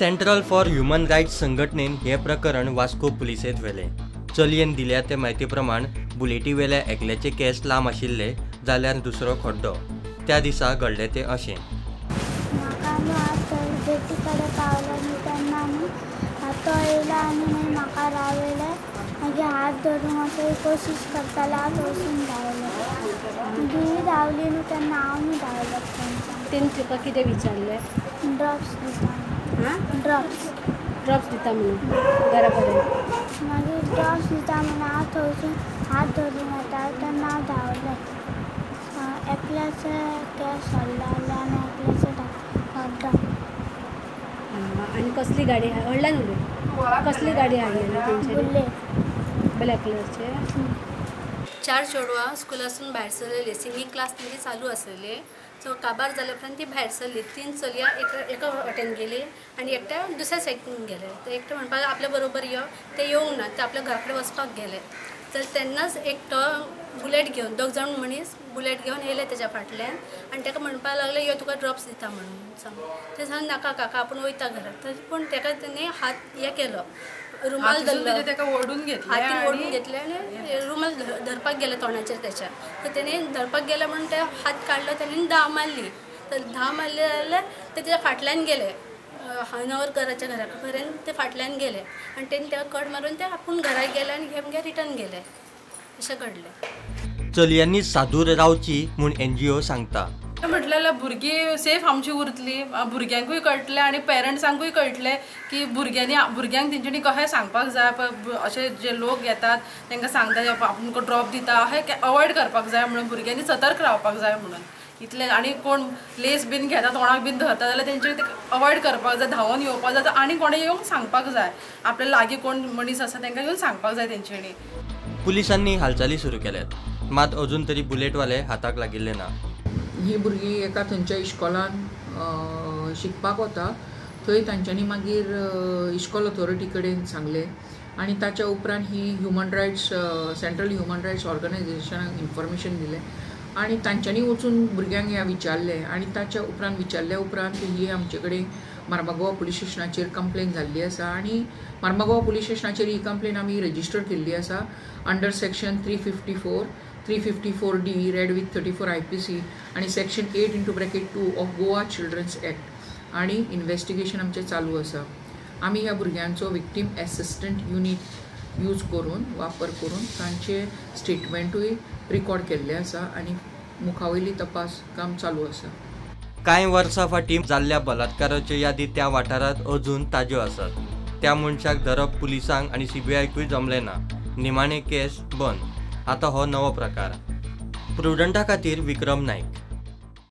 Central for human rights संघटनेन हे प्रकरण वास्को पुलिसेंत व्हेले। चलयेन दिल्या ते म्हायती प्रमाण बुलेटी वेल्या एकल्याचे केस लांब आशिल्ले जाल्यार दुसरो खड्डो। त्या दिसा घडले ते अशें। तो येयला आनी म्हाका रावयले, मागीर हात धरून असो कोशिश करताले, हांव वचून धांवलें। मागीर धांवली न्हू तेन्ना हांव न्हू धांवलें तेंच्यान। तेणी तुका कितें विचारलें? ड्रॉप्स दिता। ड्रॉप्स दिता म्हणून घरा कडेन। मागीर ड्रॉप्स दिता म्हणून हांव थंयसून हात धरून येता तेन्ना हांव धांवलें। एकल्याचे केस हल्ले आनी एकल्याचे हड्डो। आणि कसली गाडी व्हडल्यान उलय कसली गाडी हाडलेली तेंच्यानी? ब्लॅक कलरचे। 4 चेडवां स्कुलासून भायर सरलेली। सिंगींग क्लास तेंची चालू आसलेले। सो काबार जाले उपरांत ती भायर सरली। 3 चलयां एका वाटेन गेली आनी एकट्या दुसऱ्या सायडीन गेले। तर एकटे म्हणपाक आपल्या बरोबर यो, ते येवंक ना, ते आपल्या घरा कडेन वचपाक गेले। तर तेन्नाच एकटो बुलेट घेवन 2 जाण मनीस बुलेट घेवन येयले तेच्या फाटल्यान आनी ताका म्हणपाक लागले यो तुका ड्रॉप्स दिता म्हणून सांग। ते सांग नाका काका आपूण वयता घरा। तर पूण ताका तेणी हात हे केलो, रुमाल धरलो, ताका ओढून घेतले, हातीन ओढून घेतले आनी रुमाल धरपाक गेले तोंडाचेर त्याच्या। तर तेणी धरपाक गेले म्हणून ते हात काडलो, तेणी धा मारली। तर धा मारली जाल्यार ते तेच्या फाटल्यान गेले, हानवर घराच्या घरा पर्यंत ते फाटल्यान गेले आनी तेणी ताका कट मारून ते आपूण घरा गेले आनी घेवन रिटर्न गेले। अशें घडलें। चलयांनी सादूर रावची म्हूण NGO सांगता। म्हटल्यार भुरगीं सेफ आमची उरतली, भुरग्यांकूय कळटलें आनी पेरंट्सांकूय कळटलें की भुरग्यांक तेंच्यांनी कशें सांगपाक जाय। अशे जे लोक येतात तांकां सांगता आपूण तुका ड्रॉप दिता अशें अवॉयड करपाक जाय म्हणून भुरग्यांनी सतर्क रावपाक जाय म्हणून। इतलें आनी कोण लेस बीन घेता तोंडाक बीन धरता जाल्यार तेंचे अवॉयड करपाक जाय, धांवून येवपाक जाय आनी कोणें येवंक सांगपाक जाय। आपल्या लागीं कोण मनीस आसा तांकां येवन सांगपाक जाय तेंच्यांनी। पुलिसांनी हालचाली सुरू केल्यात, मात अजून तरी बुलेटवाले हाताक लागिल्ले ना। ही भुरगीं एका थंयच्या इश्कॉलान शिकपाक वता, थंय तांच्यांनी मागीर इश्कॉल ऑथॉरिटी कडेन सांगलें आनी ताच्या उपरांत ही human rights central human rights ऑर्गनायझेशनाक इन्फॉर्मेशन दिलें आनी तांच्यांनी वचून भुरग्यांक ह्या विचारलें आनी ताच्या उपरांत विचारल्या उपरांत ही आमचे कडेन मार्मागोवा पुलीस स्टेशनाचेर कंप्लेन जाल्ली आसा आनी मार्मागोवा पुलीस स्टेशनाचेर ही कंप्लेन आमी रजिस्टर केल्ली आसा under section 354D read with 34 IPC आनी section 8(2) of Goa children's act आनी इन्व्हेस्टिगेशन आमचें चालू आसा। आमी ह्या भुरग्यांचो विक्टीम एसिस्टंट युनीट यूज करून वापर करून तांचे स्टेटमेंटूय रिकॉर्ड केल्ले आसा आनी मुखावयली तपास काम चालू आसा। कांय वर्सां फाटीं जाल्ल्या बलात्काराच्यो यादी त्या वाठारांत अजून ताज्यो आसात। त्या मनशाक धरप पुलिसांक आनी CBIकूय जमलें ना। निमाणे केस बंद। आतां हो नवो प्रकार। प्रुडंटा खातीर विक्रम नायक।